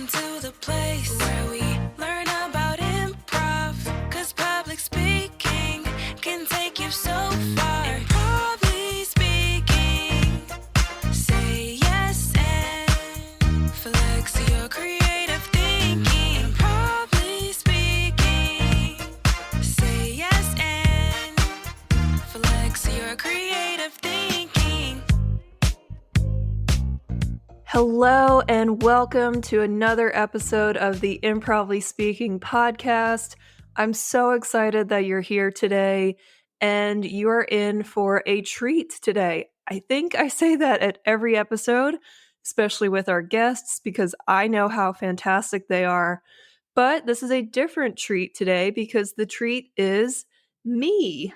Welcome to the place where we learn about improv. Cause public speaking can take you so far. Improvly speaking, say yes and flex your creative thinking. Improvly speaking, say yes and flex your creative thinking. Hello and welcome to another episode of the Improvly Speaking podcast. I'm so excited that you're here today and you are in for a treat today. I think I say that at every episode, especially with our guests, because I know how fantastic they are. But this is a different treat today because the treat is me.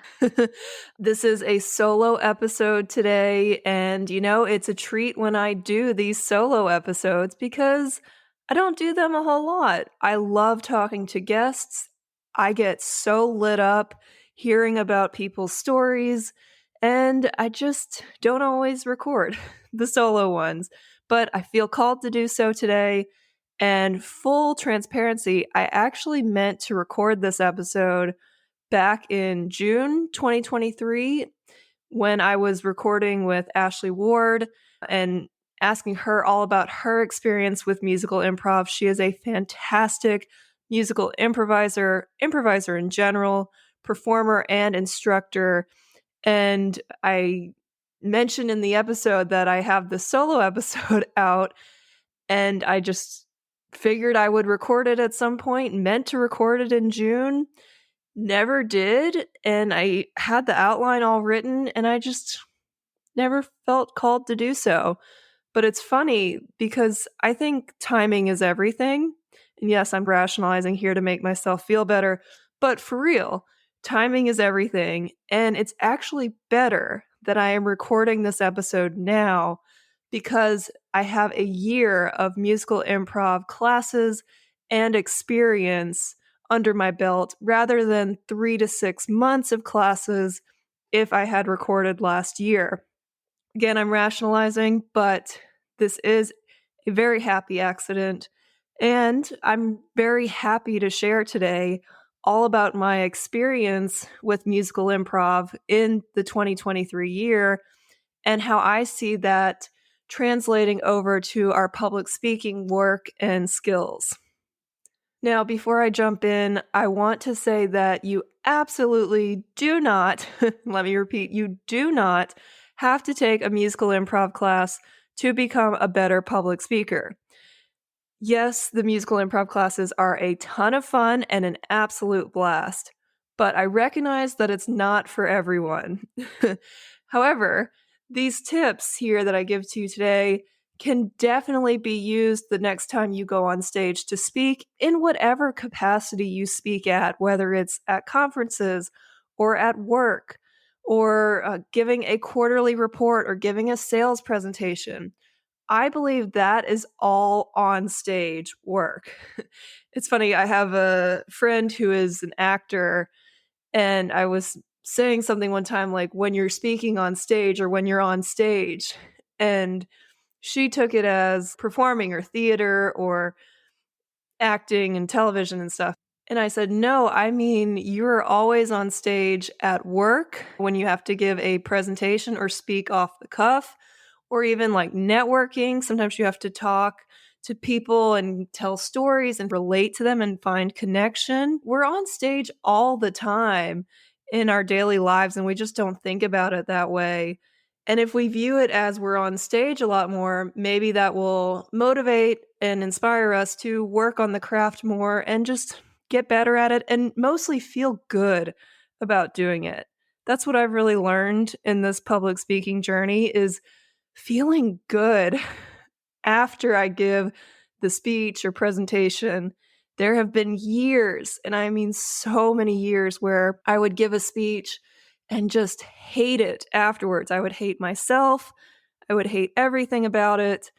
This is a solo episode today, and it's a treat when I do these solo episodes because I don't do them a whole lot. I love talking to guests. I get so lit up hearing about people's stories, and I just don't always record the solo ones, but I feel called to do so today. And full transparency, I actually meant to record this episode back in June 2023 when I was recording with Ashley Ward and asking her all about her experience with musical improv. She is a fantastic musical improviser in general, performer and instructor. And I mentioned in the episode that I have the solo episode out, and I just figured I would record it at some point, meant to record it in June. Never did, and I had the outline all written, and I just never felt called to do so. But it's funny because I think timing is everything. And yes, I'm rationalizing here to make myself feel better, but for real, timing is everything. And it's actually better that I am recording this episode now because I have a year of musical improv classes and experience under my belt rather than 3 to 6 months of classes if I had recorded last year. Again, I'm rationalizing, but this is a very happy accident, and I'm very happy to share today all about my experience with musical improv in the 2023 year and how I see that translating over to our public speaking work and skills. Now, before I jump in, I want to say that you absolutely do not, let me repeat, you do not have to take a musical improv class to become a better public speaker. Yes, the musical improv classes are a ton of fun and an absolute blast, but I recognize that it's not for everyone. However, these tips here that I give to you today can definitely be used the next time you go on stage to speak in whatever capacity you speak at, whether it's at conferences or at work or giving a quarterly report or giving a sales presentation. I believe that is all on stage work. It's funny, I have a friend who is an actor, and I was saying something one time like when you're speaking on stage or when you're on stage, and she took it as performing or theater or acting and television and stuff. And I said, no, I mean, you're always on stage at work when you have to give a presentation or speak off the cuff, or even like networking. Sometimes you have to talk to people and tell stories and relate to them and find connection. We're on stage all the time in our daily lives, and we just don't think about it that way. And if we view it as we're on stage a lot more, maybe that will motivate and inspire us to work on the craft more and just get better at it and mostly feel good about doing it. That's what I've really learned in this public speaking journey is feeling good after I give the speech or presentation. There have been years, and I mean so many years, where I would give a speech and just hate it afterwards. I would hate myself. I would hate everything about it.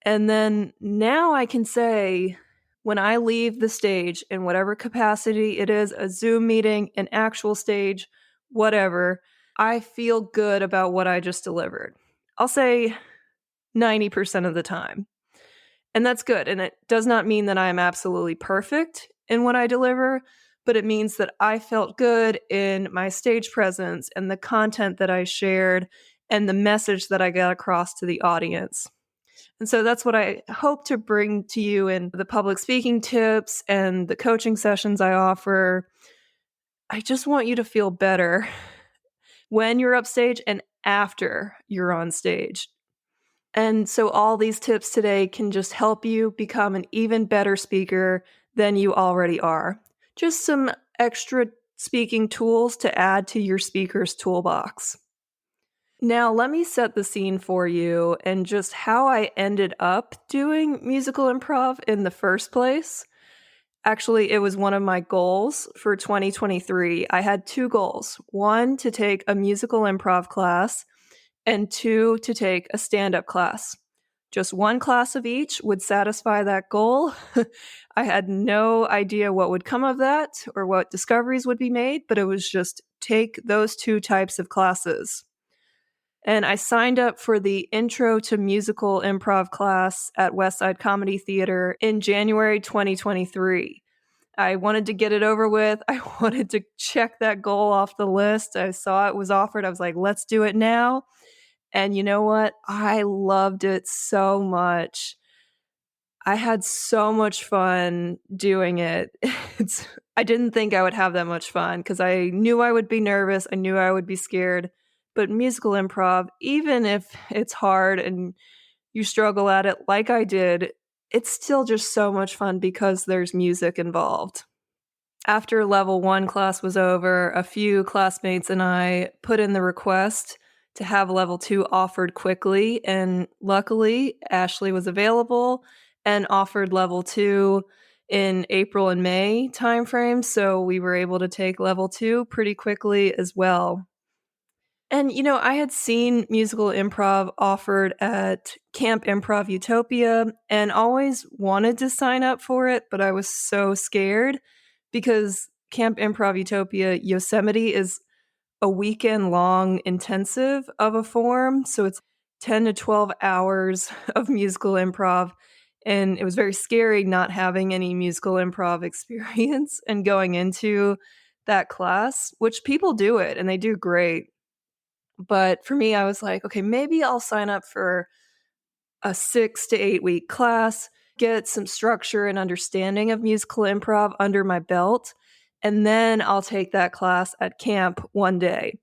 And then now I can say, when I leave the stage in whatever capacity it is, a Zoom meeting, an actual stage, whatever, I feel good about what I just delivered. I'll say 90% of the time. And that's good. And it does not mean that I am absolutely perfect in what I deliver, but it means that I felt good in my stage presence and the content that I shared and the message that I got across to the audience. And so that's what I hope to bring to you in the public speaking tips and the coaching sessions I offer. I just want you to feel better when you're upstage and after you're on stage. And so all these tips today can just help you become an even better speaker than you already are. Just some extra speaking tools to add to your speaker's toolbox. Now, let me set the scene for you and just how I ended up doing musical improv in the first place. Actually, it was one of my goals for 2023. I had two goals: one, to take a musical improv class, and two, to take a stand up class. Just one class of each would satisfy that goal. I had no idea what would come of that or what discoveries would be made, but it was just take those two types of classes. And I signed up for the Intro to Musical Improv class at Westside Comedy Theater in January 2023. I wanted to get it over with. I wanted to check that goal off the list. I saw it was offered. I was like, let's do it now. And you know what? I loved it so much. I had so much fun doing it. I didn't think I would have that much fun because I knew I would be nervous. I knew I would be scared. But musical improv, even if it's hard and you struggle at it like I did, it's still just so much fun because there's music involved. After level 1 class was over, a few classmates and I put in the request to have level 2 offered quickly, and luckily Ashley was available and offered level 2 in April and May timeframe, so we were able to take level 2 pretty quickly as well. And, I had seen musical improv offered at Camp Improv Utopia and always wanted to sign up for it, but I was so scared because Camp Improv Utopia Yosemite is a weekend long intensive of a form. So it's 10 to 12 hours of musical improv. And it was very scary not having any musical improv experience and going into that class, which people do it and they do great. But for me, I was like, okay, maybe I'll sign up for a 6 to 8 week class, get some structure and understanding of musical improv under my belt, and then I'll take that class at camp one day.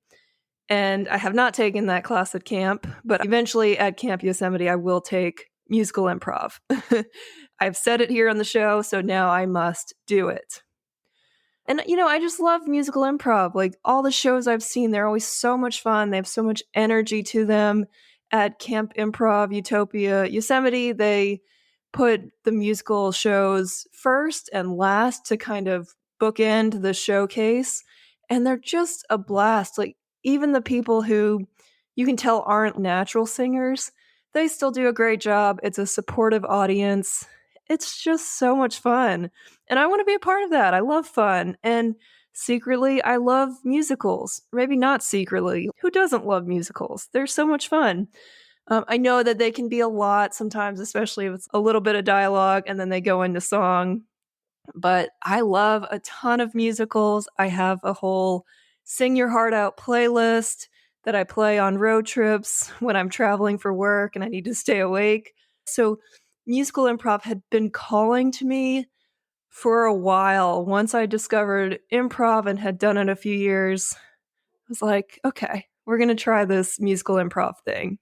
And I have not taken that class at camp, but eventually at Camp Yosemite, I will take musical improv. I've said it here on the show, so now I must do it. And, I just love musical improv. Like all the shows I've seen, they're always so much fun. They have so much energy to them. At Camp Improv Utopia Yosemite, they put the musical shows first and last to kind of bookend the showcase. And they're just a blast. Like even the people who you can tell aren't natural singers, they still do a great job. It's a supportive audience. It's just so much fun. And I want to be a part of that. I love fun. And secretly, I love musicals. Maybe not secretly. Who doesn't love musicals? They're so much fun. I know that they can be a lot sometimes, especially if it's a little bit of dialogue and then they go into song. But I love a ton of musicals. I have a whole Sing Your Heart Out playlist that I play on road trips when I'm traveling for work and I need to stay awake. So musical improv had been calling to me for a while. Once I discovered improv and had done it a few years, I was like, okay, we're going to try this musical improv thing.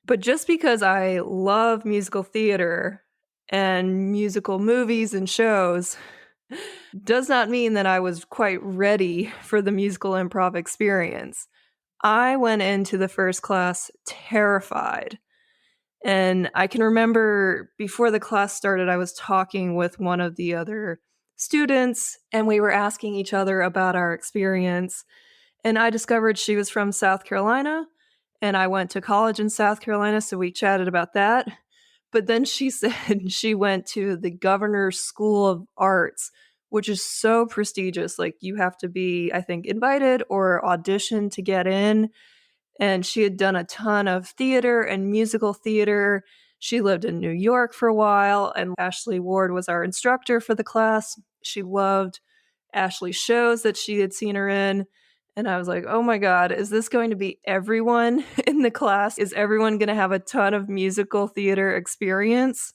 But just because I love musical theater and musical movies and shows does not mean that I was quite ready for the musical improv experience. I went into the first class terrified. And I can remember before the class started, I was talking with one of the other students, and we were asking each other about our experience. And I discovered she was from South Carolina, and I went to college in South Carolina, so we chatted about that. But then she said she went to the Governor's School of Arts, which is so prestigious. Like you have to be, I think, invited or audition to get in. And she had done a ton of theater and musical theater. She lived in New York for a while, and Ashley Ward was our instructor for the class. She loved Ashley's shows that she had seen her in. And I was like, oh my God, is this going to be everyone in the class? Is everyone going to have a ton of musical theater experience?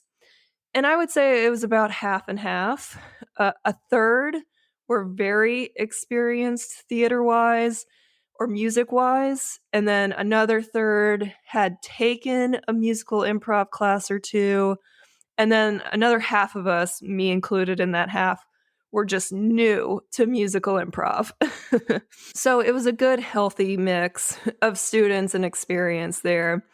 And I would say it was about half and half. A third were very experienced theater wise or music wise. And then another third had taken a musical improv class or two. And then another half of us, me included in that half, were just new to musical improv. So it was a good, healthy mix of students and experience there.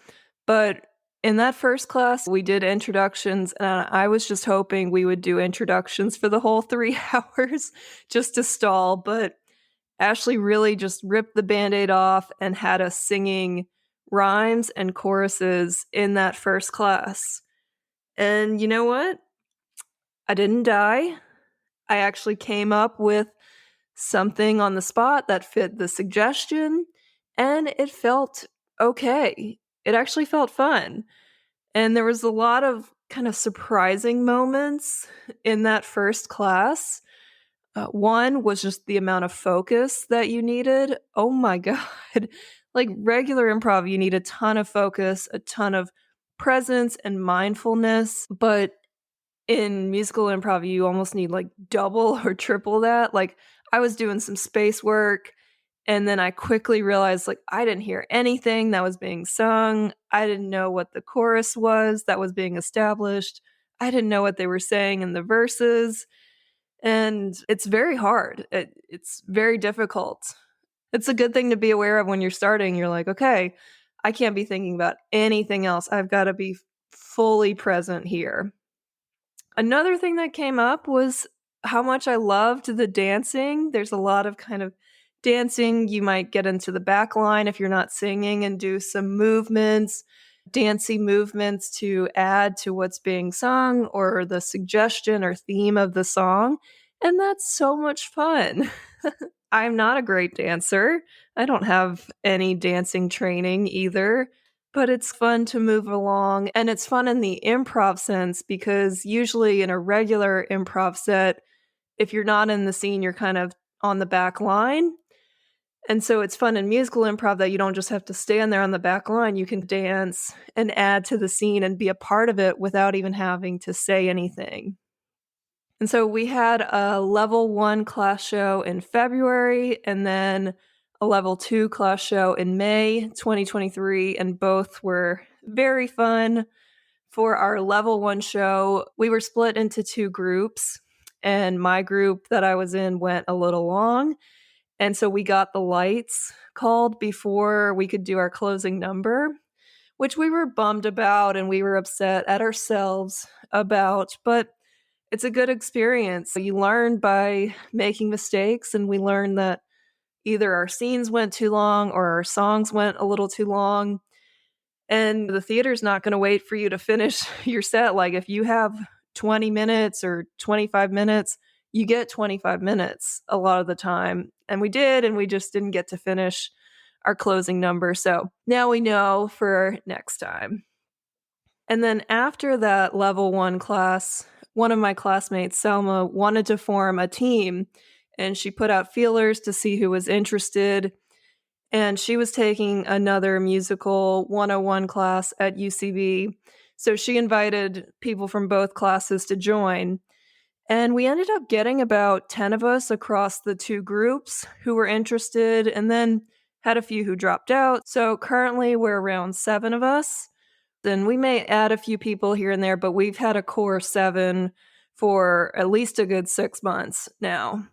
But in that first class, we did introductions, and I was just hoping we would do introductions for the whole 3 hours just to stall. But Ashley really just ripped the Band-Aid off and had us singing rhymes and choruses in that first class. And you know what? I didn't die. I actually came up with something on the spot that fit the suggestion, and it felt okay. It actually felt fun. And there was a lot of kind of surprising moments in that first class. One was just the amount of focus that you needed. Oh my God. Like regular improv, you need a ton of focus, a ton of presence and mindfulness. But in musical improv, you almost need like double or triple that. Like I was doing some space work, and then I quickly realized like I didn't hear anything that was being sung. I didn't know what the chorus was that was being established. I didn't know what they were saying in the verses. And it's very hard. It's very difficult. It's a good thing to be aware of when you're starting. You're like, okay, I can't be thinking about anything else. I've got to be fully present here. Another thing that came up was how much I loved the dancing. There's a lot of kind of dancing. You might get into the back line if you're not singing and do some movements, dancey movements to add to what's being sung or the suggestion or theme of the song. And that's so much fun. I'm not a great dancer. I don't have any dancing training either, but it's fun to move along. And it's fun in the improv sense because usually in a regular improv set, if you're not in the scene, you're kind of on the back line. And so it's fun in musical improv that you don't just have to stand there on the back line. You can dance and add to the scene and be a part of it without even having to say anything. And so we had a level 1 class show in February and then a level 2 class show in May 2023, and both were very fun. For our level 1 show, we were split into 2 groups, and my group that I was in went a little long. And so we got the lights called before we could do our closing number, which we were bummed about and we were upset at ourselves about, but it's a good experience. You learn by making mistakes, and we learned that either our scenes went too long or our songs went a little too long. And the theater's not going to wait for you to finish your set. Like if you have 20 minutes or 25 minutes, you get 25 minutes a lot of the time. And we did, and we just didn't get to finish our closing number. So now we know for next time. And then after that level 1 class, one of my classmates, Selma, wanted to form a team, and she put out feelers to see who was interested. And she was taking another musical 101 class at UCB. So she invited people from both classes to join. And we ended up getting about 10 of us across the 2 groups who were interested, and then had a few who dropped out. So currently we're around 7 of us. Then we may add a few people here and there, but we've had a core 7 for at least a good 6 months now.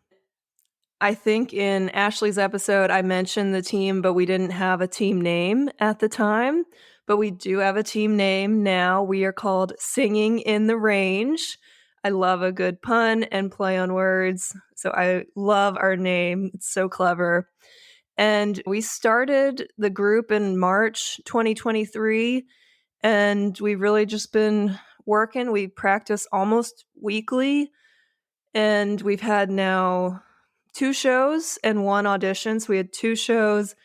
I think in Ashley's episode, I mentioned the team, but we didn't have a team name at the time. But we do have a team name now. We are called Singing in the Range. I love a good pun and play on words. So I love our name. It's so clever. And we started the group in March 2023. And we've really just been working. We practice almost weekly. And we've had now 2 shows and 1 audition. So we had 2 shows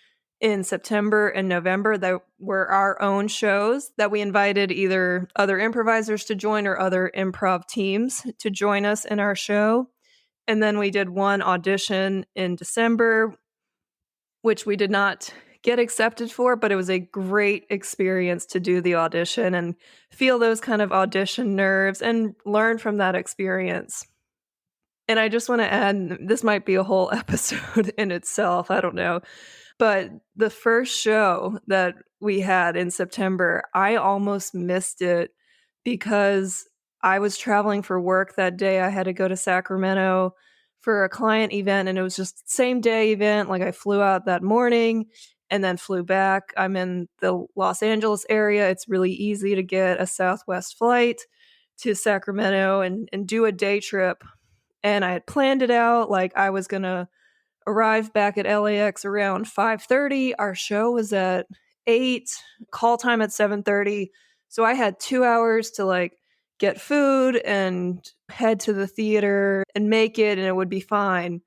in September and November that were our own shows that we invited either other improvisers to join or other improv teams to join us in our show. And then we did one audition in December, which we did not get accepted for, but it was a great experience to do the audition and feel those kind of audition nerves and learn from that experience. And I just want to add, this might be a whole episode in itself, I don't know. But the first show that we had in September, I almost missed it because I was traveling for work that day. I had to go to Sacramento for a client event, and it was just same day event. Like, I flew out that morning and then flew back. I'm in the Los Angeles area. It's really easy to get a Southwest flight to Sacramento and do a day trip. And I had planned it out. Like, I was going to arrive back at LAX around 5:30. Our show was at 8, call time at 7:30. So I had 2 hours to like get food and head to the theater and make it, and it would be fine.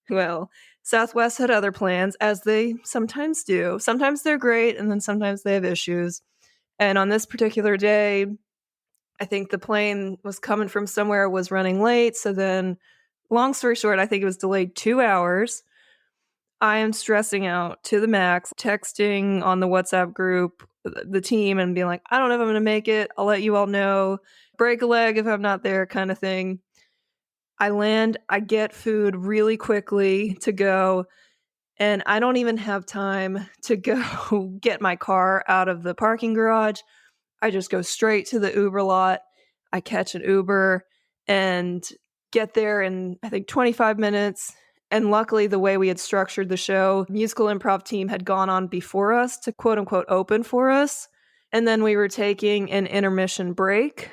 Well, Southwest had other plans, as they sometimes do. Sometimes they're great, and then sometimes they have issues. And on this particular day, I think the plane was coming from somewhere, was running late. So then, long story short, I think it was delayed 2 hours. I am stressing out to the max, texting on the WhatsApp group, the team, and being like, I don't know if I'm going to make it. I'll let you all know. Break a leg if I'm not there, kind of thing. I land, I get food really quickly to go, and I don't even have time to go get my car out of the parking garage. I just go straight to the Uber lot. I catch an Uber and get there in, I think, 25 minutes. And luckily, the way we had structured the show, musical improv team had gone on before us to quote unquote open for us. And then we were taking an intermission break.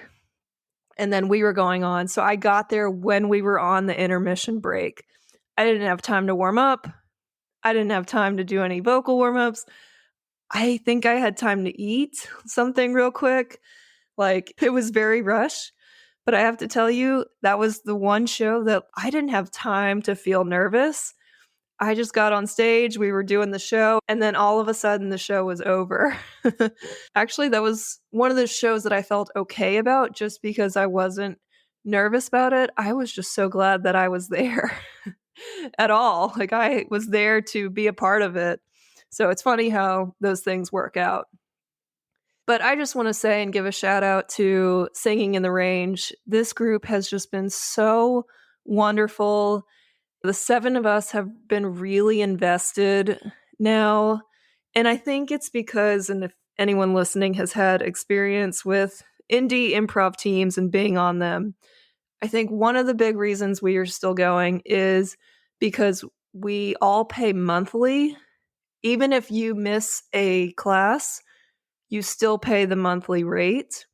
And then we were going on. So I got there when we were on the intermission break. I didn't have time to warm up. I didn't have time to do any vocal warm-ups. I think I had time to eat something real quick. Like, it was very rush. But I have to tell you, that was the one show that I didn't have time to feel nervous. I just got on stage, we were doing the show, and then all of a sudden the show was over. Actually, that was one of the shows that I felt okay about just because I wasn't nervous about it. I was just so glad that I was there at all. Like, I was there to be a part of it. So it's funny how those things work out. But I just want to say and give a shout out to Singing in the Range. This group has just been so wonderful. The 7 of us have been really invested now. And I think it's because, and if anyone listening has had experience with indie improv teams and being on them, I think one of the big reasons we are still going is because we all pay monthly. Even if you miss a class, you still pay the monthly rate.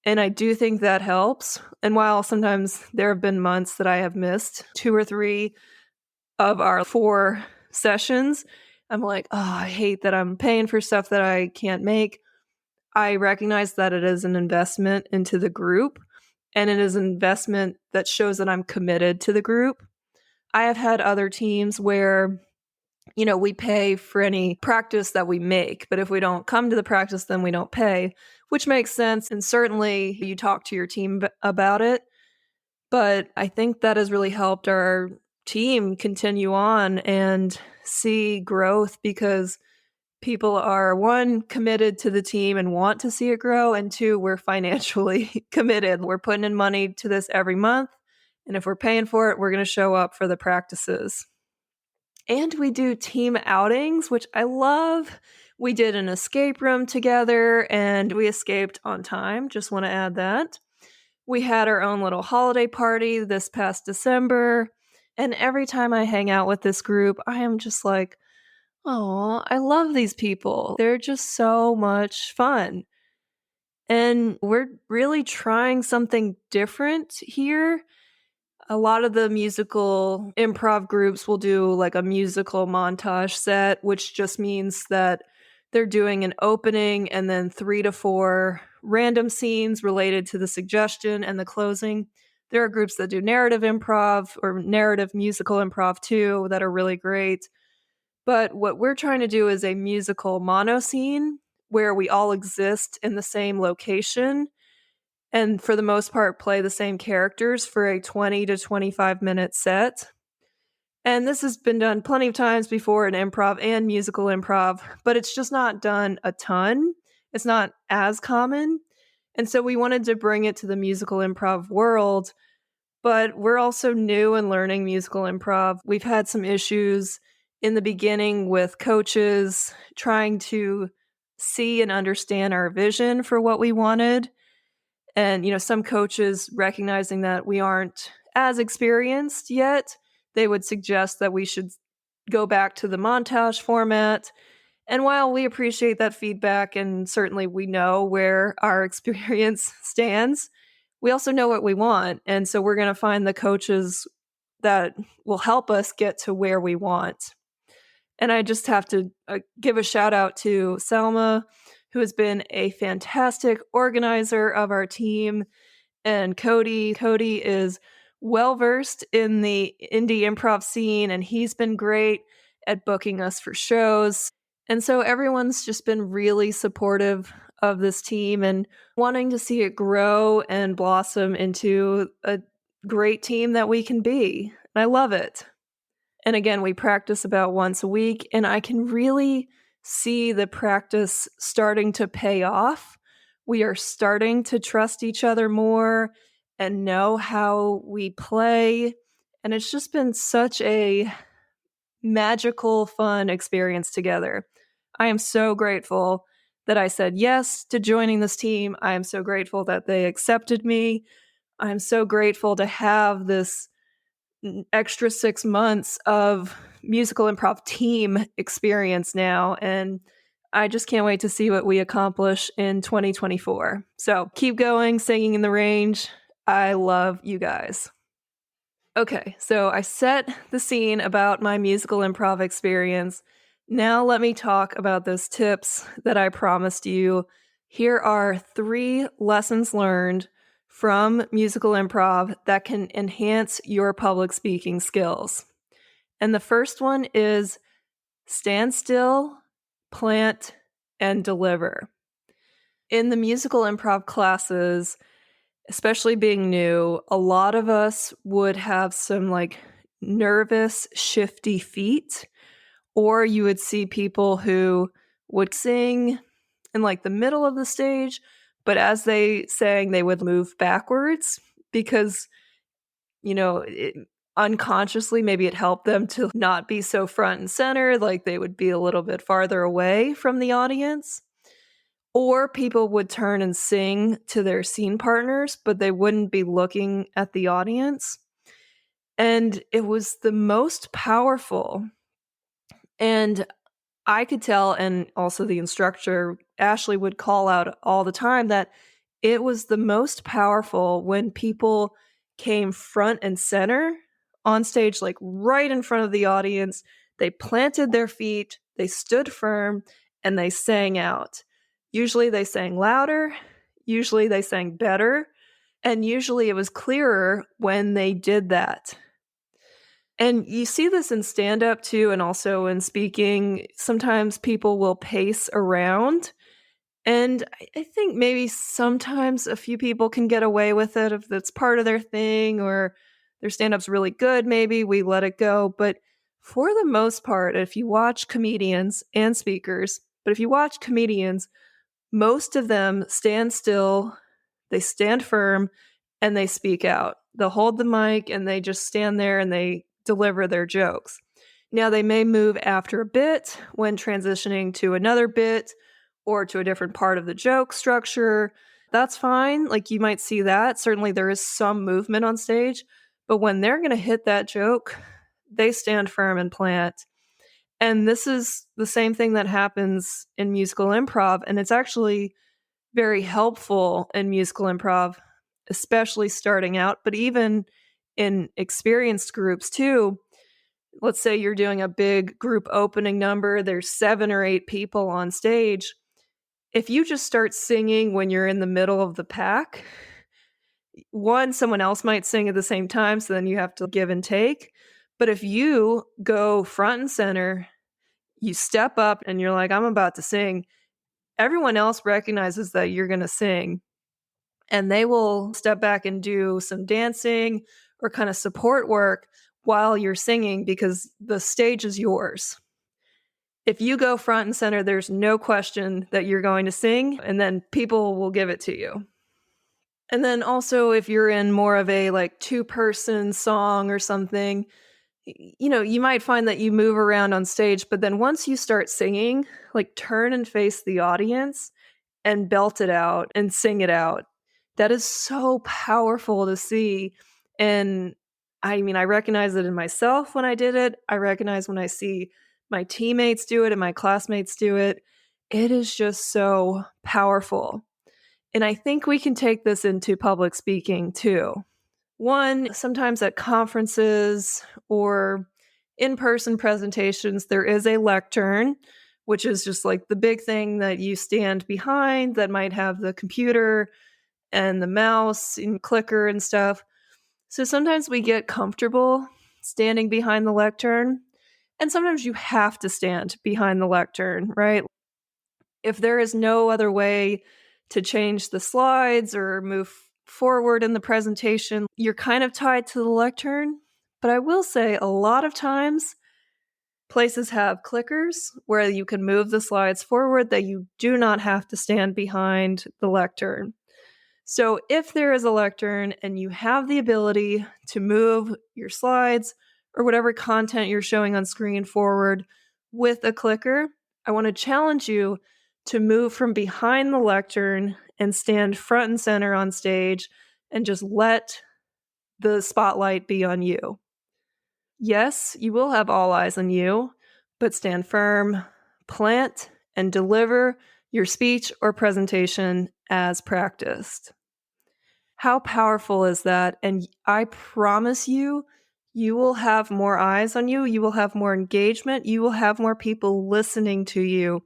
And I do think that helps. And while sometimes there have been months that I have missed 2 or 3 of our 4 sessions, I'm like, oh, I hate that I'm paying for stuff that I can't make. I recognize that it is an investment into the group, and it is an investment that shows that I'm committed to the group. I have had other teams where, you know, we pay for any practice that we make, but if we don't come to the practice, then we don't pay, which makes sense. And certainly you talk to your team about it. But I think that has really helped our team continue on and see growth because people are, 1, committed to the team and want to see it grow, and 2, we're financially committed. We're putting in money to this every month, and if we're paying for it, we're going to show up for the practices. And we do team outings, which I love. We did an escape room together, and we escaped on time. Just want to add that. We had our own little holiday party this past December, and every time I hang out with this group, I am just like, oh, I love these people. They're just so much fun. And we're really trying something different here. A lot of the musical improv groups will do like a musical montage set, which just means that they're doing an opening and then 3 to 4 random scenes related to the suggestion and the closing. There are groups that do narrative improv or narrative musical improv too that are really great. But what we're trying to do is a musical mono scene where we all exist in the same location and for the most part play the same characters for a 20 to 25-minute set. And this has been done plenty of times before in improv and musical improv, but it's just not done a ton. It's not as common. And so we wanted to bring it to the musical improv world, but we're also new and learning musical improv. We've had some issues in the beginning with coaches trying to see and understand our vision for what we wanted. And, some coaches recognizing that we aren't as experienced yet, they would suggest that we should go back to the montage format. And while we appreciate that feedback and certainly we know where our experience stands, we also know what we want. And so we're going to find the coaches that will help us get to where we want. And I just have to give a shout out to Selma, who has been a fantastic organizer of our team, and Cody. Cody is well versed in the indie improv scene, and he's been great at booking us for shows. And so everyone's just been really supportive of this team and wanting to see it grow and blossom into a great team that we can be. And I love it. And again, we practice about once a week, and I can really see the practice starting to pay off. We are starting to trust each other more and know how we play. And it's just been such a magical, fun experience together. I am so grateful that I said yes to joining this team. I am so grateful that they accepted me. I'm so grateful to have this extra 6 months of musical improv team experience now. And I just can't wait to see what we accomplish in 2024. So keep going, singing in the range. I love you guys. Okay, so I set the scene about my musical improv experience. Now let me talk about those tips that I promised you. Here are 3 lessons learned from musical improv that can enhance your public speaking skills. And the first one is stand still, plant, and deliver. In the musical improv classes, especially being new, a lot of us would have some nervous, shifty feet, or you would see people who would sing in the middle of the stage, but as they sang, they would move backwards because, unconsciously, maybe it helped them to not be so front and center, like they would be a little bit farther away from the audience. Or people would turn and sing to their scene partners, but they wouldn't be looking at the audience. And it was the most powerful. And I could tell, and also the instructor, Ashley, would call out all the time that it was the most powerful when people came front and center on stage, right in front of the audience. They planted their feet, they stood firm, and they sang out. Usually they sang louder, usually they sang better, and usually it was clearer when they did that. And you see this in stand-up too, and also in speaking. Sometimes people will pace around, and I think maybe sometimes a few people can get away with it if that's part of their thing or their stand-up's really good, maybe we let it go. But for the most part, if you watch comedians and speakers, but if you watch comedians, most of them stand still, they stand firm, and they speak out. They'll hold the mic and they just stand there and they deliver their jokes. Now, they may move after a bit when transitioning to another bit or to a different part of the joke structure. That's fine. You might see that. Certainly, there is some movement on stage. But when they're going to hit that joke, they stand firm and plant. And this is the same thing that happens in musical improv. And it's actually very helpful in musical improv, especially starting out, but even in experienced groups too. Let's say you're doing a big group opening number, there's 7 or 8 people on stage. If you just start singing when you're in the middle of the pack, one, someone else might sing at the same time, so then you have to give and take. But if you go front and center, you step up and you're like, I'm about to sing. Everyone else recognizes that you're going to sing, and they will step back and do some dancing or kind of support work while you're singing because the stage is yours. If you go front and center, there's no question that you're going to sing, and then people will give it to you. And then also, if you're in more of a like two-person song or something, you might find that you move around on stage, but then once you start singing, like turn and face the audience and belt it out and sing it out. That is so powerful to see. And I mean, I recognize it in myself when I did it. I recognize when I see my teammates do it and my classmates do it. It is just so powerful. And I think we can take this into public speaking too. One, sometimes at conferences or in-person presentations, there is a lectern, which is just like the big thing that you stand behind that might have the computer and the mouse and clicker and stuff. So sometimes we get comfortable standing behind the lectern, and sometimes you have to stand behind the lectern, right? If there is no other way to change the slides or move forward in the presentation, you're kind of tied to the lectern. But I will say a lot of times places have clickers where you can move the slides forward that you do not have to stand behind the lectern. So if there is a lectern and you have the ability to move your slides or whatever content you're showing on screen forward with a clicker, I want to challenge you to move from behind the lectern and stand front and center on stage and just let the spotlight be on you. Yes, you will have all eyes on you, but stand firm, plant, and deliver your speech or presentation as practiced. How powerful is that? And I promise you, you will have more eyes on you. You will have more engagement. You will have more people listening to you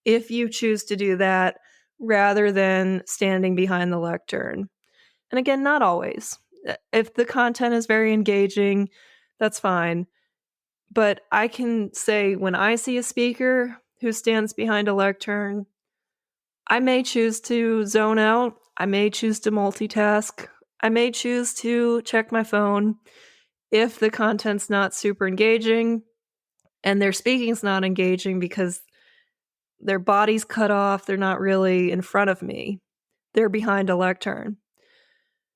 if you choose to do that rather than standing behind the lectern. And again, not always. If the content is very engaging, that's fine. But I can say when I see a speaker who stands behind a lectern, I may choose to zone out. I may choose to multitask. I may choose to check my phone if the content's not super engaging and their speaking's not engaging because their body's cut off. They're not really in front of me. They're behind a lectern.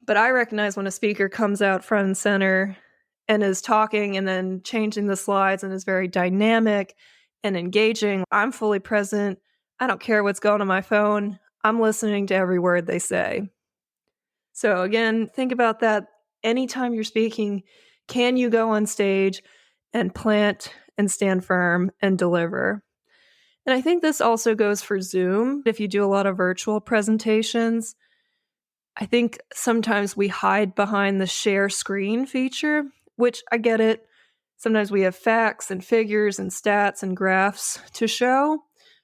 But I recognize when a speaker comes out front and center and is talking and then changing the slides and is very dynamic and engaging. I'm fully present. I don't care what's going on my phone. I'm listening to every word they say. So again, think about that. Anytime you're speaking, can you go on stage and plant and stand firm and deliver? And I think this also goes for Zoom. If you do a lot of virtual presentations, I think sometimes we hide behind the share screen feature, which I get it. Sometimes we have facts and figures and stats and graphs to show.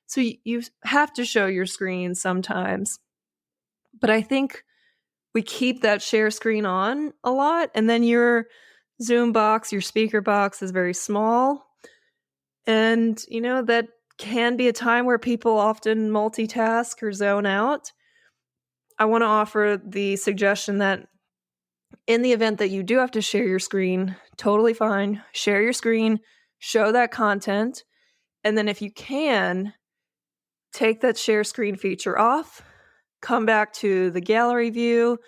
So you have to show your screen sometimes. But I think we keep that share screen on a lot. And then your Zoom box, your speaker box is very small. And, that can be a time where people often multitask or zone out. I want to offer the suggestion that in the event that you do have to share your screen, totally fine. Share your screen, show that content, and then if you can, take that share screen feature off, come back to the gallery view,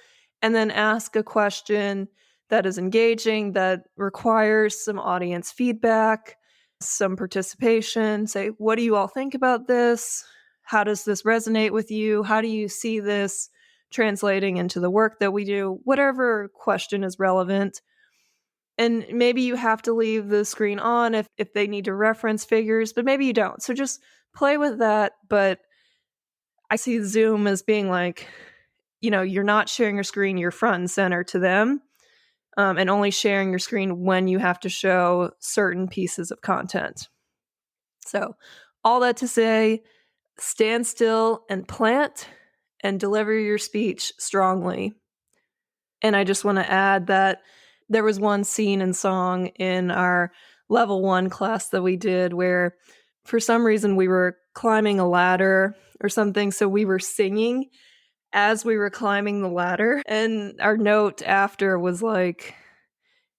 and then ask a question that is engaging, that requires some audience feedback, some participation. Say, what do you all think about this? How does this resonate with you? How do you see this translating into the work that we do? Whatever question is relevant. And maybe you have to leave the screen on if they need to reference figures, but maybe you don't. So just play with that. But I see Zoom as being like, you're not sharing your screen, you're front and center to them, and only sharing your screen when you have to show certain pieces of content. So all that to say, stand still and plant and deliver your speech strongly. And I just want to add that there was one scene and song in our level 1 class that we did where For some reason, we were climbing a ladder or something, so we were singing as we were climbing the ladder, and our note after was like,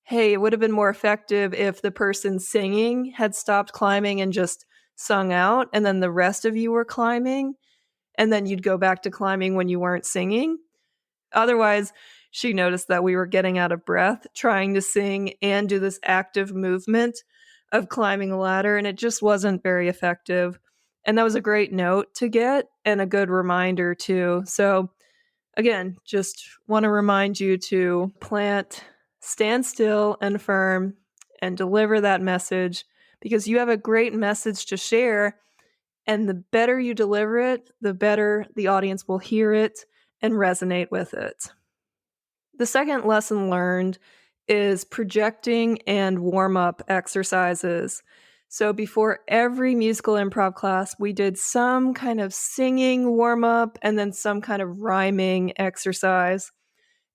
hey, it would have been more effective if the person singing had stopped climbing and just sung out, and then the rest of you were climbing, and then you'd go back to climbing when you weren't singing. Otherwise, she noticed that we were getting out of breath trying to sing and do this active movement of climbing a ladder, and it just wasn't very effective. And that was a great note to get and a good reminder, too. So, again, just want to remind you to stand still and firm, and deliver that message because you have a great message to share. And the better you deliver it, the better the audience will hear it and resonate with it. The second lesson learned is projecting and warm-up exercises. So before every musical improv class, we did some kind of singing warm-up and then some kind of rhyming exercise.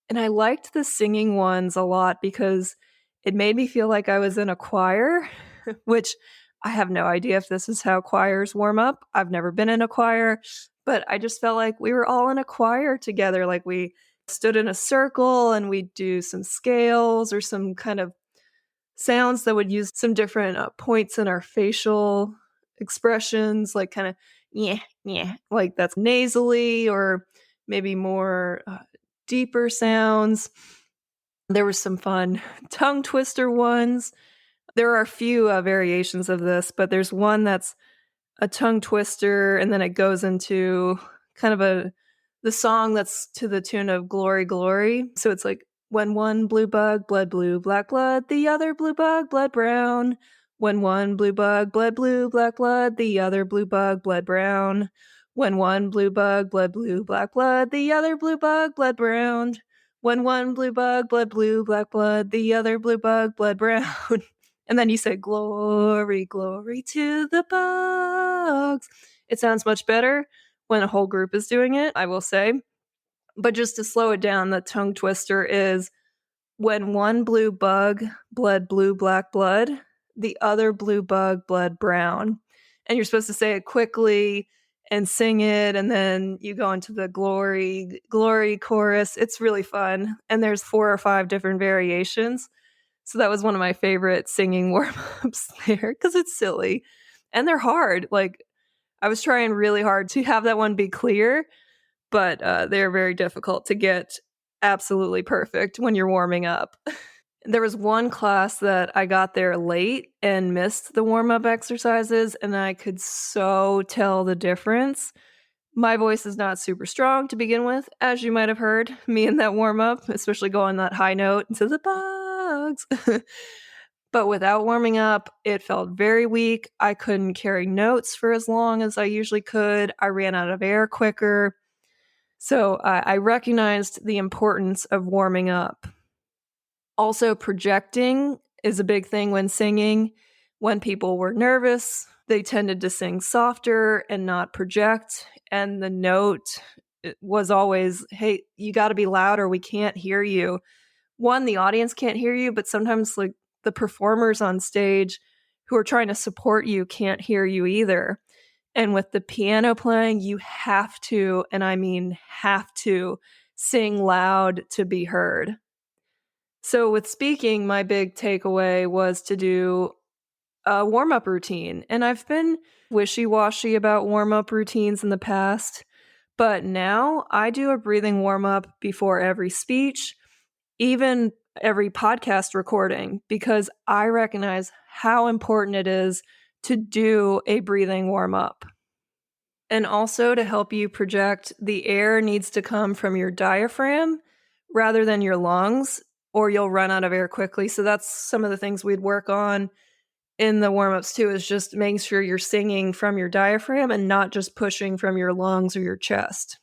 And I liked the singing ones a lot because it made me feel like I was in a choir, which I have no idea if this is how choirs warm up. I've never been in a choir, but I just felt like we were all in a choir together. Like we stood in a circle and we'd do some scales or some kind of sounds that would use some different points in our facial expressions, like kind of, yeah, yeah, like that's nasally or maybe more deeper sounds. There was some fun tongue twister ones. There are a few variations of this, but there's one that's a tongue twister, and then it goes into kind of the song that's to the tune of Glory, Glory. So it's like, when one blue bug bled blue, black blood, the other blue bug bled brown. When one blue bug bled blue, black blood, the other blue bug bled brown. When one blue bug bled blue, black blood, the other blue bug bled brown. When one blue bug bled blue, black blood, the other blue bug bled brown. And then you say, glory, glory to the bugs. It sounds much better when a whole group is doing it, I will say. But just to slow it down, the tongue twister is, when one blue bug bled blue black blood, the other blue bug bled brown. And you're supposed to say it quickly and sing it, and then you go into the glory, glory chorus. It's really fun. And there's 4 or 5 different variations. So that was one of my favorite singing warm-ups there because it's silly. And they're hard. Like, I was trying really hard to have that one be clear, but they're very difficult to get absolutely perfect when you're warming up. There was one class that I got there late and missed the warm-up exercises, and I could so tell the difference. My voice is not super strong to begin with, as you might have heard me in that warm-up, especially going that high note into the bugs. But without warming up, it felt very weak. I couldn't carry notes for as long as I usually could. I ran out of air quicker. So I recognized the importance of warming up. Also, projecting is a big thing when singing. When people were nervous, they tended to sing softer and not project. And the note was always, hey, you got to be louder. We can't hear you. One, the audience can't hear you, but sometimes like the performers on stage who are trying to support you can't hear you either. And with the piano playing, you have to, and I mean have to, sing loud to be heard. So with speaking, my big takeaway was to do a warm-up routine. And I've been wishy-washy about warm-up routines in the past, but now I do a breathing warm-up before every speech, even every podcast recording, because I recognize how important it is to do a breathing warm-up. And also to help you project, the air needs to come from your diaphragm rather than your lungs, or you'll run out of air quickly. So that's some of the things we'd work on in the warm-ups too, is just making sure you're singing from your diaphragm and not just pushing from your lungs or your chest.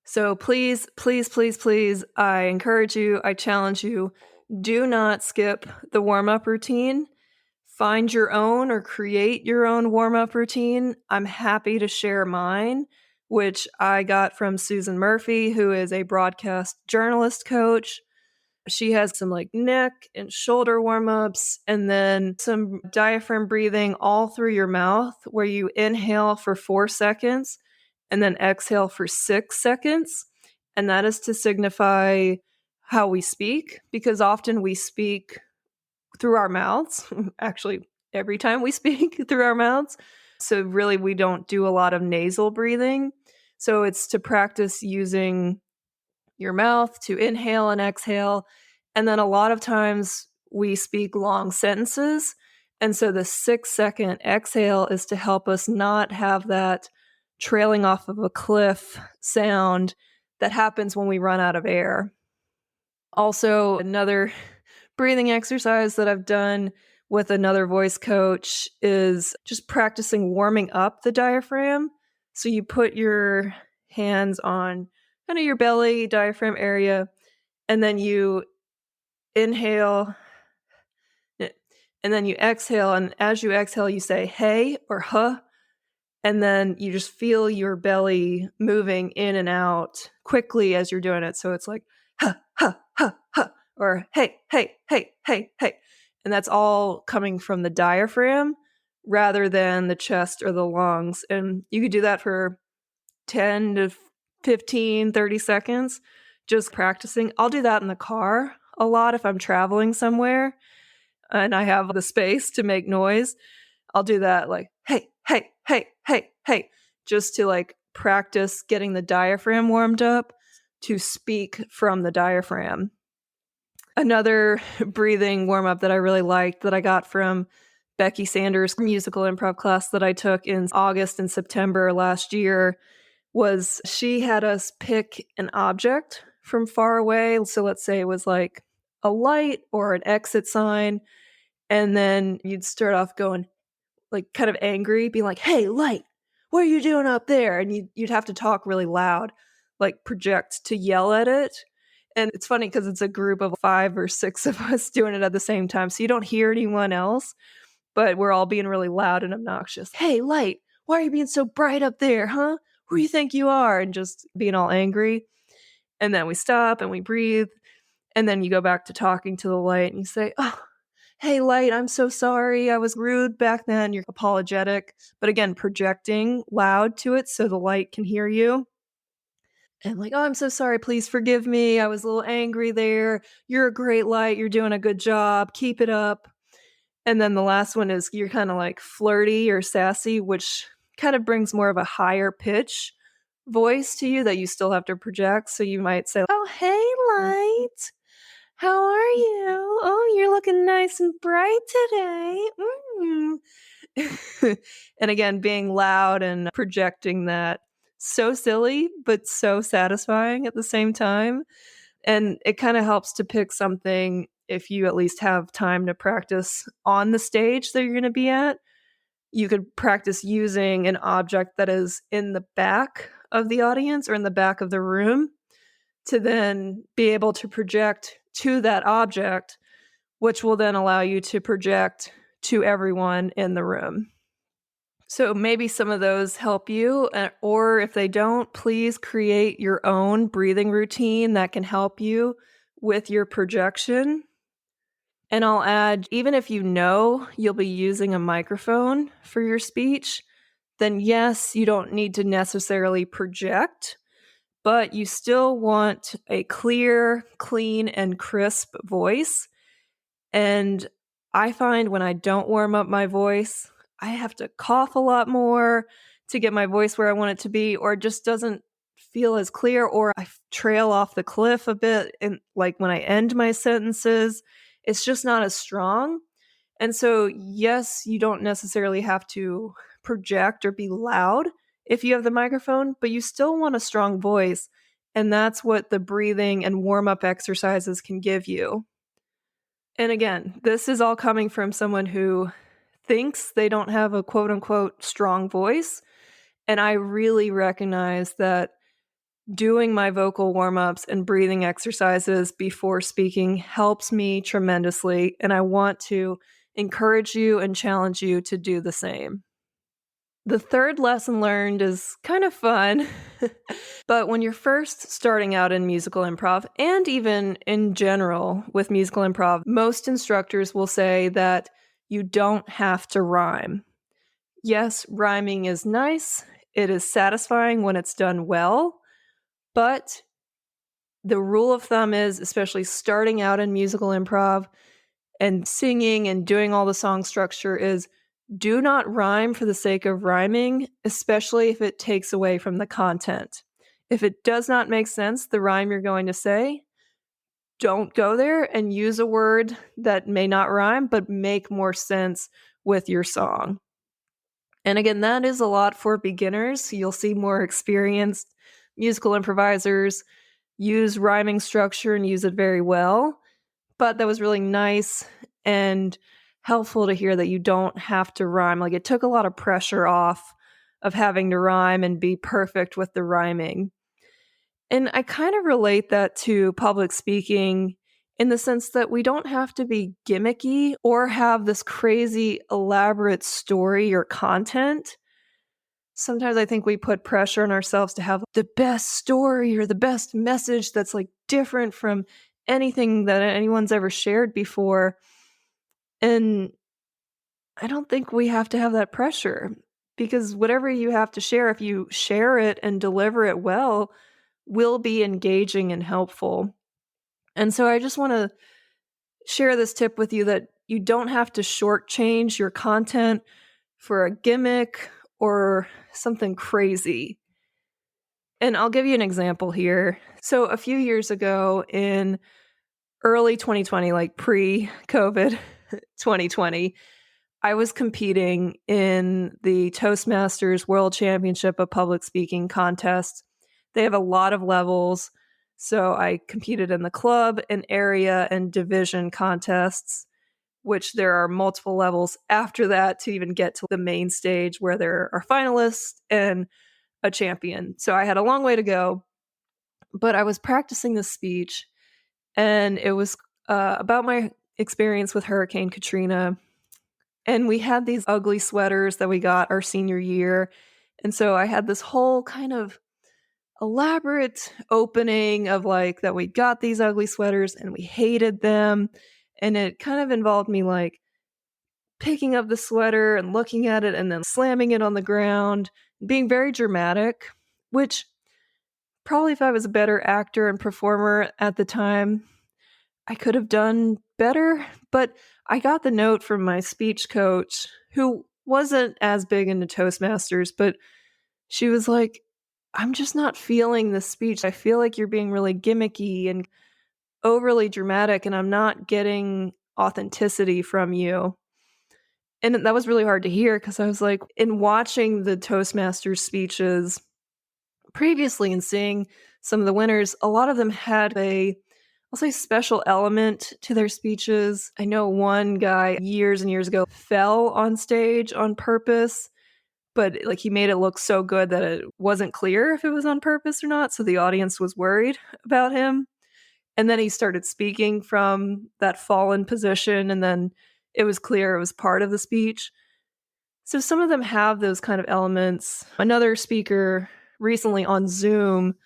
So please, please, please, please, I encourage you, I challenge you, do not skip the warm-up routine. Find your own or create your own warm-up routine. I'm happy to share mine, which I got from Susan Murphy, who is a broadcast journalist coach. She has some like neck and shoulder warm-ups, and then some diaphragm breathing all through your mouth where you inhale for 4 seconds and then exhale for 6 seconds. And that is to signify how we speak, because often we speak through our mouths. Actually, every time we speak through our mouths. So really we don't do a lot of nasal breathing. So it's to practice using your mouth to inhale and exhale. And then a lot of times we speak long sentences. And so the 6-second exhale is to help us not have that trailing off of a cliff sound that happens when we run out of air. Also, another breathing exercise that I've done with another voice coach is just practicing warming up the diaphragm. So you put your hands on kind of your belly, diaphragm area, and then you inhale and then you exhale. And as you exhale, you say hey or huh. And then you just feel your belly moving in and out quickly as you're doing it. So it's like ha, ha, ha, ha, or hey, hey, hey, hey, hey. And that's all coming from the diaphragm rather than the chest or the lungs. And you could do that for 10 to 15, 30 seconds, just practicing. I'll do that in the car a lot if I'm traveling somewhere and I have the space to make noise. I'll do that like, hey, hey, hey, hey, hey, just to like practice getting the diaphragm warmed up to speak from the diaphragm. Another breathing warm up that I really liked that I got from Becky Sanders' musical improv class that I took in August and September last year was she had us pick an object from far away. So let's say it was like a light or an exit sign. And then you'd start off going like kind of angry, being like, hey, light, what are you doing up there? And you'd have to talk really loud, like project to yell at it. And it's funny because it's a group of 5 or 6 of us doing it at the same time. So you don't hear anyone else, but we're all being really loud and obnoxious. Hey, light, why are you being so bright up there, huh? Who do you think you are? And just being all angry. And then we stop and we breathe. And then you go back to talking to the light and you say, oh, hey, light, I'm so sorry. I was rude back then. You're apologetic. But again, projecting loud to it so the light can hear you. And like, oh, I'm so sorry. Please forgive me. I was a little angry there. You're a great light. You're doing a good job. Keep it up. And then the last one is you're kind of like flirty or sassy, which kind of brings more of a higher pitch voice to you that you still have to project. So you might say, oh, hey, light. How are you? Oh, you're looking nice and bright today. And again, being loud and projecting that. So silly, but so satisfying at the same time. And it kind of helps to pick something if you at least have time to practice on the stage that you're going to be at. You could practice using an object that is in the back of the audience or in the back of the room to then be able to project to that object, which will then allow you to project to everyone in the room. So maybe some of those help you, or if they don't, please create your own breathing routine that can help you with your projection. And I'll add, even if you know you'll be using a microphone for your speech, then yes, you don't need to necessarily project, but you still want a clear, clean, and crisp voice. And I find when I don't warm up my voice, I have to cough a lot more to get my voice where I want it to be, or it just doesn't feel as clear, or I trail off the cliff a bit. And like when I end my sentences, it's just not as strong. And so, yes, you don't necessarily have to project or be loud if you have the microphone, but you still want a strong voice. And that's what the breathing and warm up exercises can give you. And again, this is all coming from someone who thinks they don't have a quote unquote strong voice. And I really recognize that doing my vocal warm ups and breathing exercises before speaking helps me tremendously. And I want to encourage you and challenge you to do the same. The third lesson learned is kind of fun. But when you're first starting out in musical improv, and even in general with musical improv, most instructors will say that you don't have to rhyme. Yes, rhyming is nice. It is satisfying when it's done well. But the rule of thumb is, especially starting out in musical improv and singing and doing all the song structure, is do not rhyme for the sake of rhyming, especially if it takes away from the content. If it does not make sense, the rhyme you're going to say, don't go there and use a word that may not rhyme, but make more sense with your song. And again, that is a lot for beginners. You'll see more experienced musical improvisers use rhyming structure and use it very well. But that was really nice and helpful to hear that you don't have to rhyme. Like, it took a lot of pressure off of having to rhyme and be perfect with the rhyming. And I kind of relate that to public speaking in the sense that we don't have to be gimmicky or have this crazy elaborate story or content. Sometimes I think we put pressure on ourselves to have the best story or the best message that's like different from anything that anyone's ever shared before. And I don't think we have to have that pressure, because whatever you have to share, if you share it and deliver it well, will be engaging and helpful. And so I just want to share this tip with you that you don't have to shortchange your content for a gimmick or something crazy. And I'll give you an example here. So a few years ago in early 2020, like pre-COVID 2020, I was competing in the Toastmasters World Championship of Public Speaking contest. They have a lot of levels. So I competed in the club and area and division contests, which there are multiple levels after that to even get to the main stage where there are finalists and a champion. So I had a long way to go, but I was practicing this speech, and it was about my experience with Hurricane Katrina. And we had these ugly sweaters that we got our senior year. And so I had this whole kind of elaborate opening of like that we got these ugly sweaters and we hated them. And it kind of involved me like picking up the sweater and looking at it and then slamming it on the ground, being very dramatic, which probably if I was a better actor and performer at the time, I could have done better. But I got the note from my speech coach, who wasn't as big into Toastmasters, but she was like, I'm just not feeling this speech. I feel like you're being really gimmicky and overly dramatic, and I'm not getting authenticity from you. And that was really hard to hear, because I was like, in watching the Toastmasters speeches previously and seeing some of the winners, a lot of them had I'll say, special element to their speeches. I know one guy years and years ago fell on stage on purpose, but like he made it look so good that it wasn't clear if it was on purpose or not. So the audience was worried about him. And then he started speaking from that fallen position, and then it was clear it was part of the speech. So some of them have those kind of elements. Another speaker recently on Zoom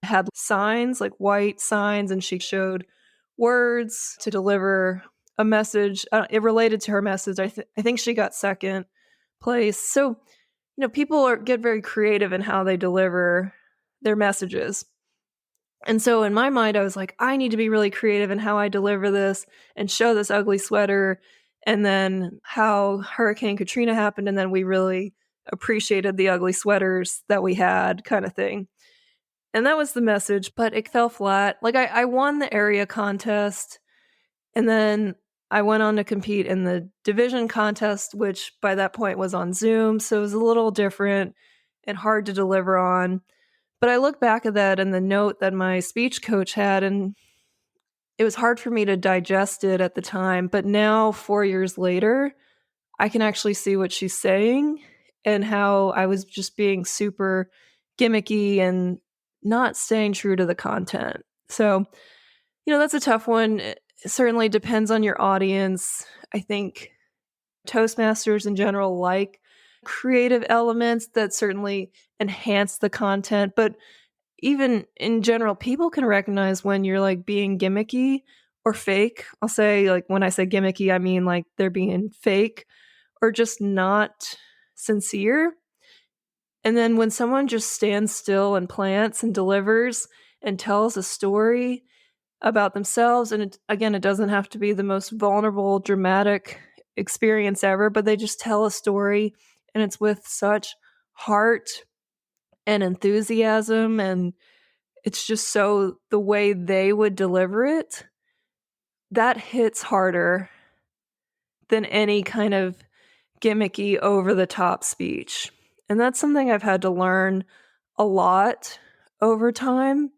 had signs, like white signs, and she showed words to deliver a message. It related to her message. I think she got second place. So, people get very creative in how they deliver their messages. And so in my mind, I was like, I need to be really creative in how I deliver this and show this ugly sweater, and then how Hurricane Katrina happened, and then we really appreciated the ugly sweaters that we had, kind of thing. And that was the message, but it fell flat. Like I won the area contest, and then I went on to compete in the division contest, which by that point was on Zoom. So it was a little different and hard to deliver on. But I look back at that and the note that my speech coach had, and it was hard for me to digest it at the time. But now, 4 years later, I can actually see what she's saying and how I was just being super gimmicky and not staying true to the content. So, that's a tough one. It certainly depends on your audience. I think Toastmasters in general like creative elements that certainly enhance the content, but even in general, people can recognize when you're like being gimmicky or fake. I'll say, like, when I say gimmicky, I mean like they're being fake or just not sincere. And then when someone just stands still and plants and delivers and tells a story about themselves, and again, it doesn't have to be the most vulnerable, dramatic experience ever, but they just tell a story and it's with such heart and enthusiasm, and it's just so the way they would deliver it, that hits harder than any kind of gimmicky, over the top speech. And that's something I've had to learn a lot over time.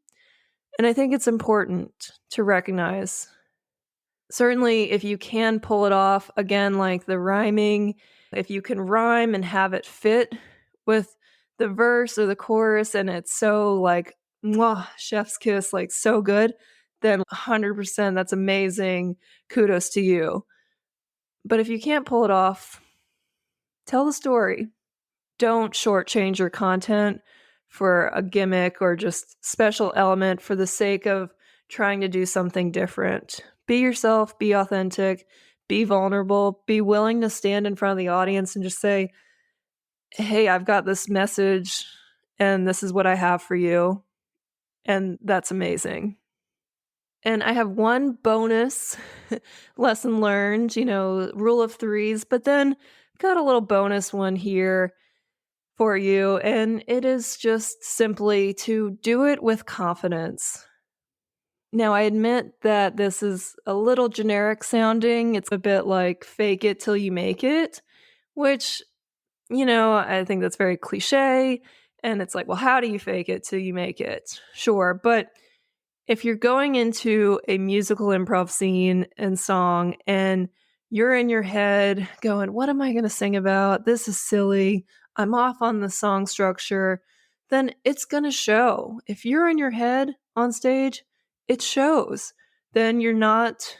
And I think it's important to recognize. Certainly, if you can pull it off, again, like the rhyming, if you can rhyme and have it fit with the verse or the chorus, and it's so like, mwah, chef's kiss, like so good, then 100% that's amazing. Kudos to you. But if you can't pull it off, tell the story. Don't shortchange your content for a gimmick or just special element for the sake of trying to do something different. Be yourself, be authentic, be vulnerable, be willing to stand in front of the audience and just say, hey, I've got this message and this is what I have for you. And that's amazing. And I have one bonus lesson learned, rule of threes, but then got a little bonus one here for you. And it is just simply to do it with confidence. Now, I admit that this is a little generic sounding. It's a bit like fake it till you make it, which, I think that's very cliche. And it's like, well, how do you fake it till you make it? Sure. But if you're going into a musical improv scene and song and you're in your head going, what am I going to sing about? This is silly. I'm off on the song structure. Then it's going to show. If you're in your head on stage, it shows. Then you're not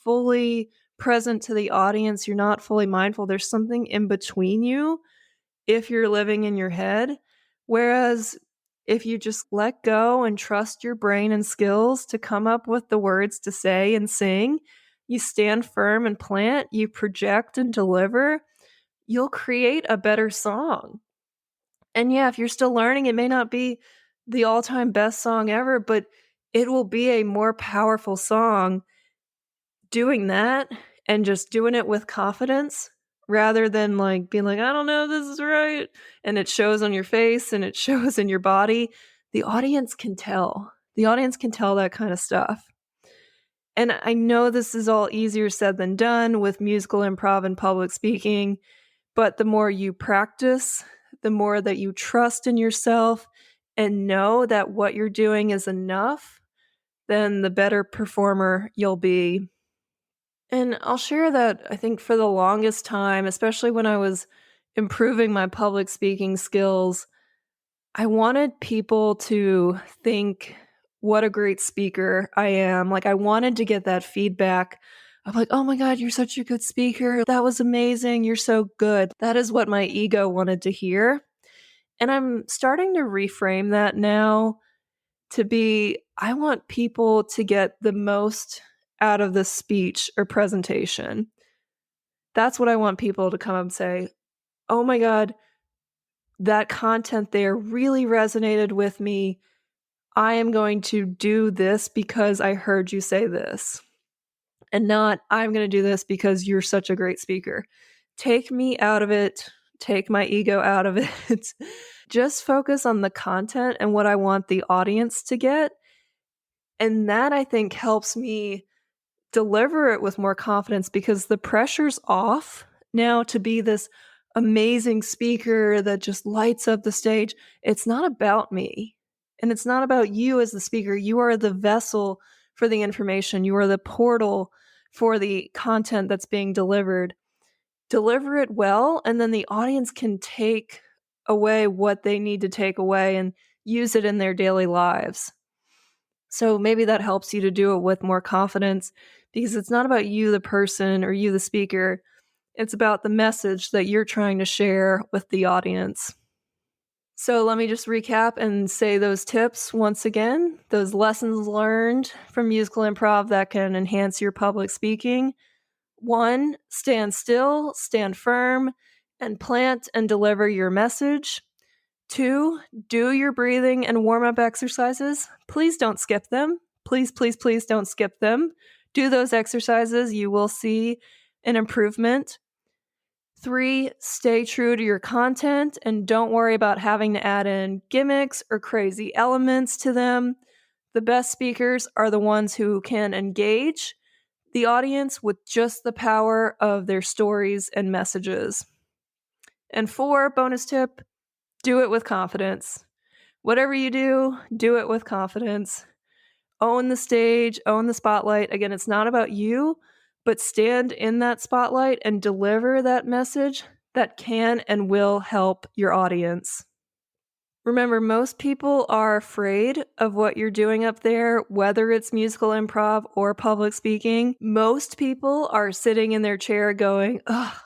fully present to the audience. You're not fully mindful. There's something in between you if you're living in your head. Whereas if you just let go and trust your brain and skills to come up with the words to say and sing, you stand firm and plant, you project and deliver, you'll create a better song. And yeah, if you're still learning, it may not be the all-time best song ever, but it will be a more powerful song doing that and just doing it with confidence rather than like being like, I don't know, this is right. And it shows on your face and it shows in your body. The audience can tell. The audience can tell that kind of stuff. And I know this is all easier said than done with musical improv and public speaking, but the more you practice, the more that you trust in yourself and know that what you're doing is enough, then the better performer you'll be. And I'll share that I think for the longest time, especially when I was improving my public speaking skills, I wanted people to think what a great speaker I am. Like, I wanted to get that feedback of like, oh my God, you're such a good speaker. That was amazing. You're so good. That is what my ego wanted to hear. And I'm starting to reframe that now to be, I want people to get the most out of the speech or presentation. That's what I want people to come up and say, oh my God, that content there really resonated with me. I am going to do this because I heard you say this. And not, I'm going to do this because you're such a great speaker. Take me out of it. Take my ego out of it. Just focus on the content and what I want the audience to get. And that, I think, helps me deliver it with more confidence because the pressure's off now to be this amazing speaker that just lights up the stage. It's not about me. And it's not about you as the speaker. You are the vessel for the information. You are the portal for the content that's being delivered. Deliver it well, and then the audience can take away what they need to take away and use it in their daily lives. So maybe that helps you to do it with more confidence because it's not about you, the person, or you, the speaker. It's about the message that you're trying to share with the audience. So let me just recap and say those tips once again, those lessons learned from musical improv that can enhance your public speaking. 1, stand still, stand firm, and plant and deliver your message. 2, do your breathing and warm-up exercises. Please don't skip them. Please, please, please don't skip them. Do those exercises. You will see an improvement. 3, stay true to your content and don't worry about having to add in gimmicks or crazy elements to them. The best speakers are the ones who can engage the audience with just the power of their stories and messages. And 4, bonus tip, do it with confidence. Whatever you do it with confidence. Own the stage, own the spotlight. Again, it's not about you, but stand in that spotlight and deliver that message that can and will help your audience. Remember, most people are afraid of what you're doing up there, whether it's musical improv or public speaking. Most people are sitting in their chair going, "Oh,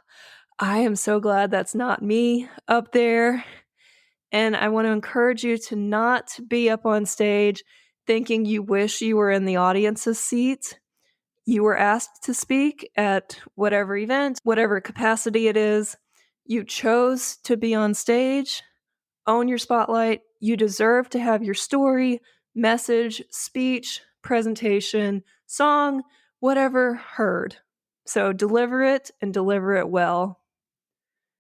I am so glad that's not me up there." And I want to encourage you to not be up on stage thinking you wish you were in the audience's seat. You were asked to speak at whatever event, whatever capacity it is. You chose to be on stage. Own your spotlight. You deserve to have your story, message, speech, presentation, song, whatever heard. So deliver it and deliver it well.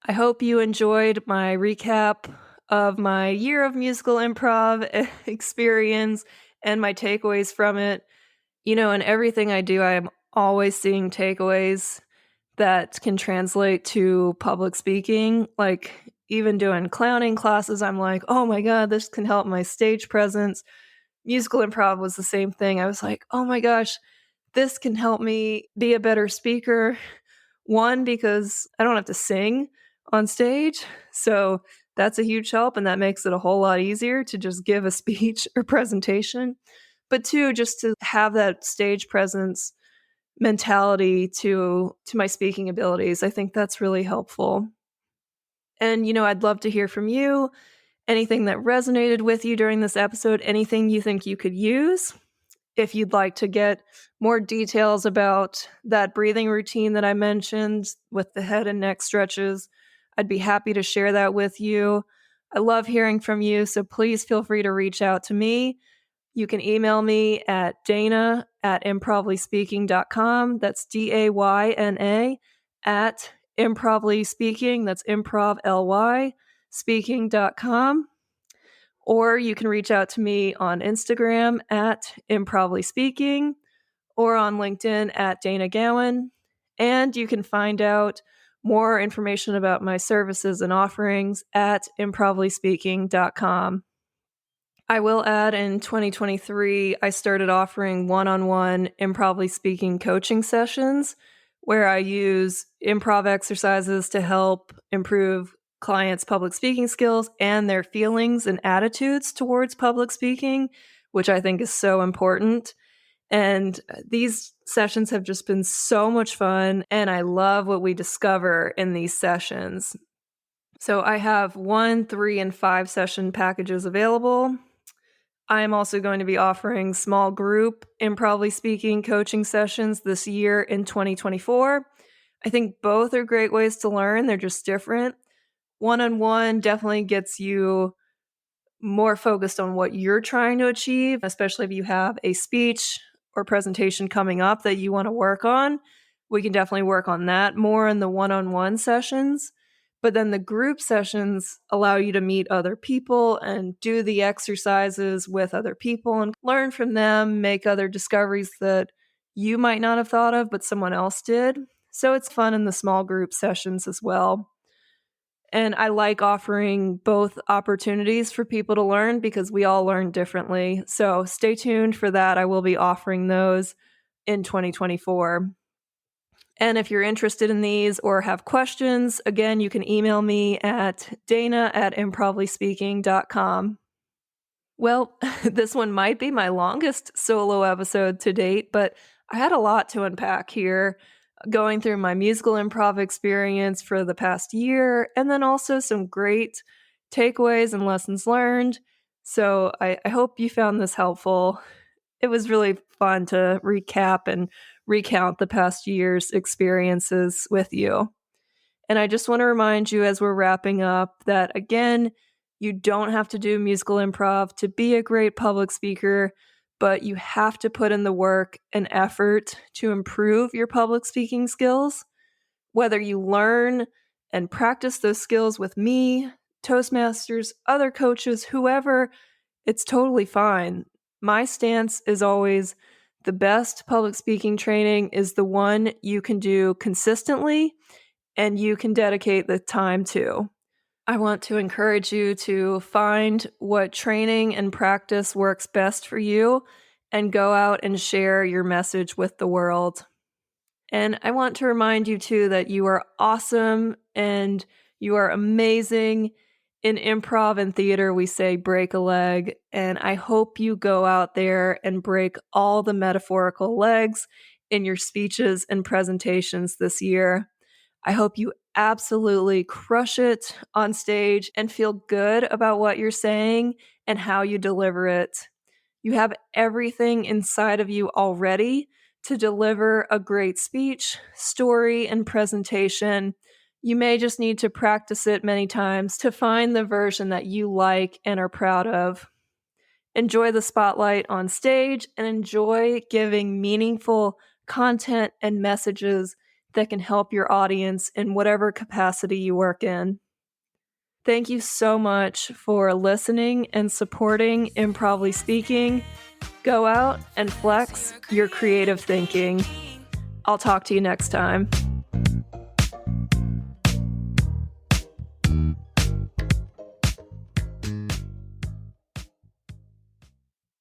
I hope you enjoyed my recap of my year of musical improv experience and my takeaways from it. In everything I do, I'm always seeing takeaways that can translate to public speaking. Like, even doing clowning classes, I'm like, oh my God, this can help my stage presence. Musical improv was the same thing. I was like, oh my gosh, this can help me be a better speaker. 1, because I don't have to sing on stage. So that's a huge help, and that makes it a whole lot easier to just give a speech or presentation. But 2, just to have that stage presence mentality to my speaking abilities. I think that's really helpful. And, I'd love to hear from you. Anything that resonated with you during this episode, anything you think you could use. If you'd like to get more details about that breathing routine that I mentioned with the head and neck stretches, I'd be happy to share that with you. I love hearing from you, so please feel free to reach out to me. You can email me at dana@improvlyspeaking.com. That's DAYNA at improvlyspeaking. That's improv speaking.com. Or you can reach out to me on Instagram at improvlyspeaking or on LinkedIn at Dana Gowan. And you can find out more information about my services and offerings at improvlyspeaking.com. I will add, in 2023, I started offering one-on-one Improvly Speaking coaching sessions where I use improv exercises to help improve clients' public speaking skills and their feelings and attitudes towards public speaking, which I think is so important. And these sessions have just been so much fun, and I love what we discover in these sessions. So I have 1, 3, and 5 session packages available. I am also going to be offering small group Improvly Speaking coaching sessions this year in 2024. I think both are great ways to learn. They're just different. One-on-one definitely gets you more focused on what you're trying to achieve, especially if you have a speech or presentation coming up that you want to work on. We can definitely work on that more in the one-on-one sessions. But then the group sessions allow you to meet other people and do the exercises with other people and learn from them, make other discoveries that you might not have thought of, but someone else did. So it's fun in the small group sessions as well. And I like offering both opportunities for people to learn because we all learn differently. So stay tuned for that. I will be offering those in 2024. And if you're interested in these or have questions, again, you can email me at dana@improvlyspeaking.com. Well, this one might be my longest solo episode to date, but I had a lot to unpack here. going through my musical improv experience for the past year, and then also some great takeaways and lessons learned. So I hope you found this helpful. It was really fun to recap and recount the past year's experiences with you. And I just want to remind you as we're wrapping up that, again, you don't have to do musical improv to be a great public speaker, but you have to put in the work and effort to improve your public speaking skills. Whether you learn and practice those skills with me, Toastmasters, other coaches, whoever, it's totally fine. My stance is always the best public speaking training is the one you can do consistently and you can dedicate the time to. I want to encourage you to find what training and practice works best for you and go out and share your message with the world. And I want to remind you too that you are awesome and you are amazing. In improv and theater, we say break a leg, and I hope you go out there and break all the metaphorical legs in your speeches and presentations this year. I hope you absolutely crush it on stage and feel good about what you're saying and how you deliver it. You have everything inside of you already to deliver a great speech, story, and presentation. You may just need to practice it many times to find the version that you like and are proud of. Enjoy the spotlight on stage and enjoy giving meaningful content and messages that can help your audience in whatever capacity you work in. Thank you so much for listening and supporting Improvly Speaking. Go out and flex your creative thinking. I'll talk to you next time.